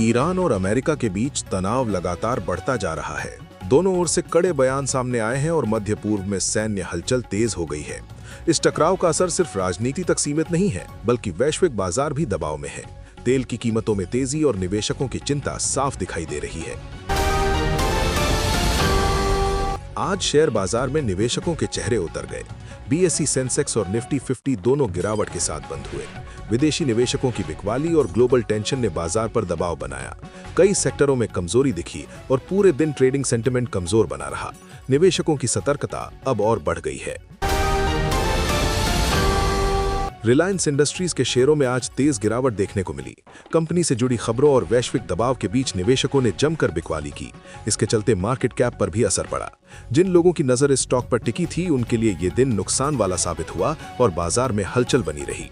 Iran और America के बीच तनाव लगातार बढ़ता जा रहा है। दोनों ओर से कड़े बयान सामने आए हैं और मध्य पूर्व में सैन्य हलचल तेज हो गई है। इस टकराव का असर सिर्फ राजनीति तक सीमित नहीं है, बल्कि वैश्विक बाजार भी दबाव में है। तेल की कीमतों में तेजी और निवेशकों की चिंता साफ दिखाई दे रही है। आज शेयर बाजार में निवेशकों के चेहरे उतर गए। बीएसई सेंसेक्स और निफ्टी 50 दोनों गिरावट के साथ बंद हुए। विदेशी निवेशकों की बिकवाली और ग्लोबल टेंशन ने बाजार पर दबाव बनाया। कई सेक्टरों में कमजोरी दिखी और पूरे दिन ट्रेडिंग सेंटिमेंट कमजोर बना रहा। निवेशकों की सतर्कता अब और बढ़ गई है। रिलायंस इंडस्ट्रीज के शेयरों में आज तेज गिरावट देखने को मिली। कंपनी से जुड़ी खबरों और वैश्विक दबाव के बीच निवेशकों ने जमकर बिकवाली की। इसके चलते मार्केट कैप पर भी असर पड़ा। जिन लोगों की नजर इस स्टॉक पर टिकी थी, उनके लिए ये दिन नुकसान वाला साबित हुआ और बाजार में हलचल बनी रही।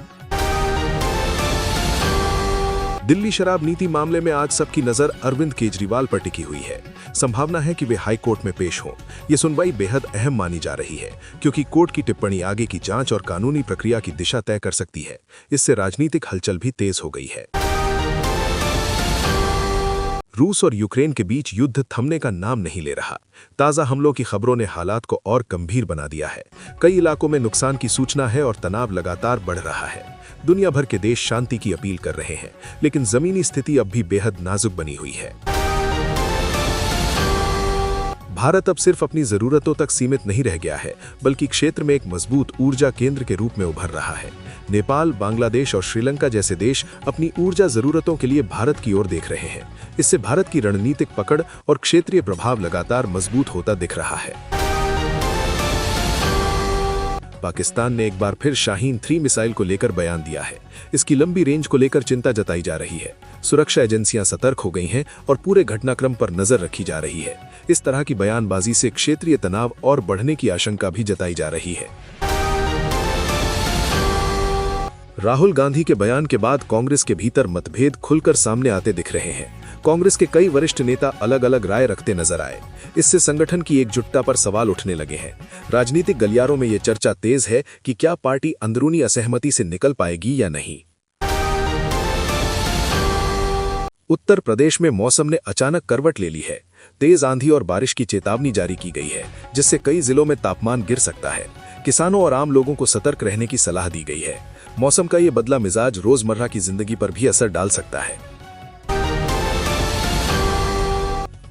दिल्ली शराब नीति मामले में आज सबकी नजर अरविंद केजरीवाल पर टिकी हुई है। संभावना है कि वे हाई कोर्ट में पेश हों। ये सुनवाई बेहद अहम मानी जा रही है, क्योंकि कोर्ट की टिप्पणी आगे की जांच और कानूनी प्रक्रिया की दिशा तय कर सकती है। इससे राजनीतिक हलचल भी तेज हो गई है। रूस और यूक्रेन के बीच युद्ध थमने का नाम नहीं ले रहा। ताजा हमलों की खबरों ने हालात को और गंभीर बना दिया है। कई इलाकों में नुकसान की सूचना है और तनाव लगातार बढ़ रहा है। दुनिया भर के देश शांति की अपील कर रहे हैं, लेकिन जमीनी स्थिति अब भी बेहद नाजुक बनी हुई है। भारत अब सिर्फ अपनी जरूरतों तक सीमित नहीं रह गया है, बल्कि क्षेत्र में एक मजबूत ऊर्जा केंद्र के रूप में उभर रहा है। नेपाल, बांग्लादेश और श्रीलंका जैसे देश अपनी ऊर्जा जरूरतों के लिए भारत की ओर देख रहे हैं। इससे भारत की रणनीतिक पकड़ और क्षेत्रीय प्रभाव लगातार मजबूत होता दिख रहा है। पाकिस्तान ने एक बार फिर शाहीन 3 मिसाइल को लेकर बयान दिया है। इसकी लंबी रेंज को लेकर चिंता जताई जा रही है। सुरक्षा एजेंसियां सतर्क हो गई हैं और पूरे घटनाक्रम पर नजर रखी जा रही है। इस तरह की बयानबाजी से क्षेत्रीय तनाव और बढ़ने की आशंका भी जताई जा रही है। राहुल गांधी के बयान के बाद कांग्रेस के भीतर मतभेद खुलकर सामने आते दिख रहे हैं। कांग्रेस के कई वरिष्ठ नेता अलग अलग राय रखते नजर आए। इससे संगठन की एकजुटता पर सवाल उठने लगे हैं। राजनीतिक गलियारों में यह चर्चा तेज है कि क्या पार्टी अंदरूनी असहमति से निकल पाएगी या नहीं। उत्तर प्रदेश में मौसम ने अचानक करवट ले ली है। तेज आंधी और बारिश की चेतावनी जारी की गई है, जिससे कई जिलों में तापमान गिर सकता है। किसानों और आम लोगों को सतर्क रहने की सलाह दी गई है। मौसम का ये बदला मिजाज रोजमर्रा की जिंदगी पर भी असर डाल सकता है।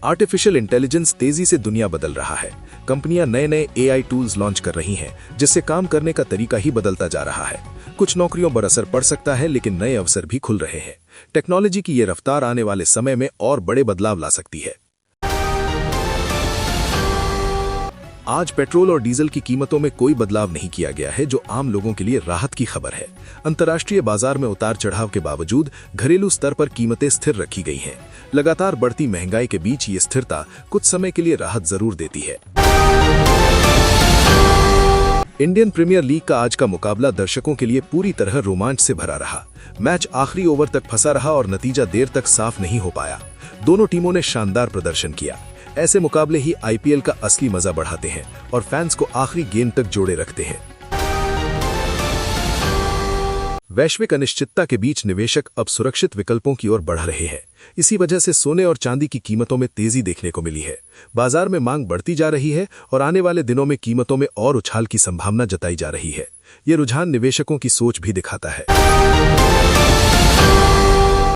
आर्टिफिशियल इंटेलिजेंस तेजी से दुनिया बदल रहा है। कंपनियां नए नए एआई टूल्स लॉन्च कर रही हैं, जिससे काम करने का तरीका ही बदलता जा रहा है। कुछ नौकरियों पर असर पड़ सकता है, लेकिन नए अवसर भी खुल रहे हैं। टेक्नोलॉजी की ये रफ्तार आने वाले समय में और बड़े बदलाव ला सकती है। आज पेट्रोल और डीजल की कीमतों में कोई बदलाव नहीं किया गया है, जो आम लोगों के लिए राहत की खबर है। अंतर्राष्ट्रीय बाजार में उतार चढ़ाव के बावजूद घरेलू स्तर पर कीमतें स्थिर रखी गई हैं। लगातार बढ़ती महंगाई के बीच ये स्थिरता कुछ समय के लिए राहत जरूर देती है। इंडियन प्रीमियर लीग का आज का मुकाबला दर्शकों के लिए पूरी तरह रोमांच से भरा रहा। मैच आखिरी ओवर तक फंसा रहा और नतीजा देर तक साफ नहीं हो पाया। दोनों टीमों ने शानदार प्रदर्शन किया। ऐसे मुकाबले ही आईपीएल का असली मजा बढ़ाते हैं और फैंस को आखिरी गेंद तक जोड़े रखते हैं। वैश्विक अनिश्चितता के बीच निवेशक अब सुरक्षित विकल्पों की ओर बढ़ रहे हैं। इसी वजह से सोने और चांदी की कीमतों में तेजी देखने को मिली है। बाजार में मांग बढ़ती जा रही है और आने वाले दिनों में कीमतों में और उछाल की संभावना जताई जा रही है। ये रुझान निवेशकों की सोच भी दिखाता है।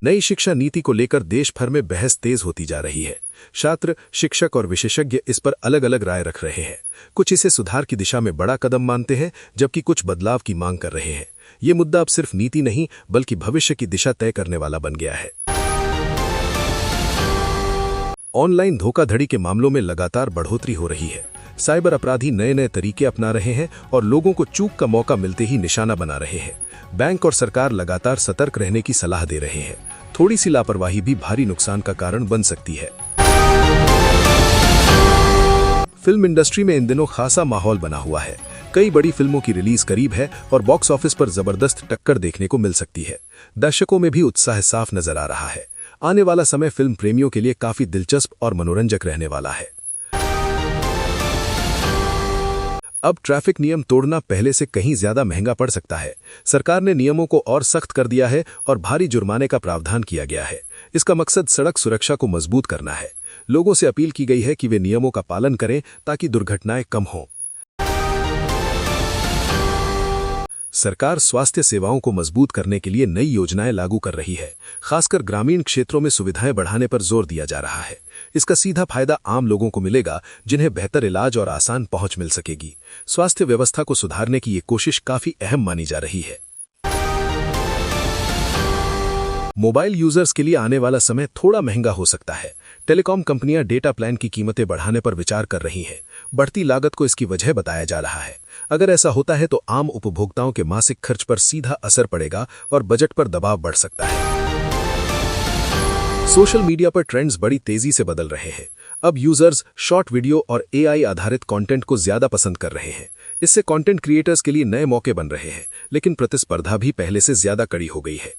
नई शिक्षा नीति को लेकर देश भर में बहस तेज होती जा रही है। छात्र, शिक्षक और विशेषज्ञ इस पर अलग अलग राय रख रहे हैं। कुछ इसे सुधार की दिशा में बड़ा कदम मानते हैं, जबकि कुछ बदलाव की मांग कर रहे हैं। ये मुद्दा अब सिर्फ नीति नहीं, बल्कि भविष्य की दिशा तय करने वाला बन गया है। ऑनलाइन धोखाधड़ी के मामलों में लगातार बढ़ोतरी हो रही है। साइबर अपराधी नए नए तरीके अपना रहे हैं और लोगों को चूक का मौका मिलते ही निशाना बना रहे हैं। बैंक और सरकार लगातार सतर्क रहने की सलाह दे रहे हैं। थोड़ी सी लापरवाही भी भारी नुकसान का कारण बन सकती है। फिल्म इंडस्ट्री में इन दिनों खासा माहौल बना हुआ है। कई बड़ी फिल्मों की रिलीज करीब है और बॉक्स ऑफिस पर जबरदस्त टक्कर देखने को मिल सकती है। दर्शकों में भी उत्साह साफ नजर आ रहा है। आने वाला समय फिल्म प्रेमियों के लिए काफी दिलचस्प और मनोरंजक रहने वाला है। अब ट्रैफिक नियम तोड़ना पहले से कहीं ज्यादा महंगा पड़ सकता है। सरकार ने नियमों को और सख्त कर दिया है और भारी जुर्माने का प्रावधान किया गया है। इसका मकसद सड़क सुरक्षा को मजबूत करना है। लोगों से अपील की गई है कि वे नियमों का पालन करें ताकि दुर्घटनाएं कम हों। सरकार स्वास्थ्य सेवाओं को मजबूत करने के लिए नई योजनाएं लागू कर रही है। खासकर ग्रामीण क्षेत्रों में सुविधाएं बढ़ाने पर जोर दिया जा रहा है। इसका सीधा फायदा आम लोगों को मिलेगा, जिन्हें बेहतर इलाज और आसान पहुंच मिल सकेगी। स्वास्थ्य व्यवस्था को सुधारने की ये कोशिश काफी अहम मानी जा रही है। मोबाइल यूजर्स के लिए आने वाला समय थोड़ा महंगा हो सकता है। टेलीकॉम कंपनियां डेटा प्लान की कीमतें बढ़ाने पर विचार कर रही हैं। बढ़ती लागत को इसकी वजह बताया जा रहा है। अगर ऐसा होता है तो आम उपभोक्ताओं के मासिक खर्च पर सीधा असर पड़ेगा और बजट पर दबाव बढ़ सकता है। सोशल मीडिया पर ट्रेंड्स बड़ी तेजी से बदल रहे हैं। अब यूजर्स शॉर्ट वीडियो और एआई आधारित कंटेंट को ज्यादा पसंद कर रहे हैं। इससे कंटेंट क्रिएटर्स के लिए नए मौके बन रहे हैं, लेकिन प्रतिस्पर्धा भी पहले से ज्यादा कड़ी हो गई है।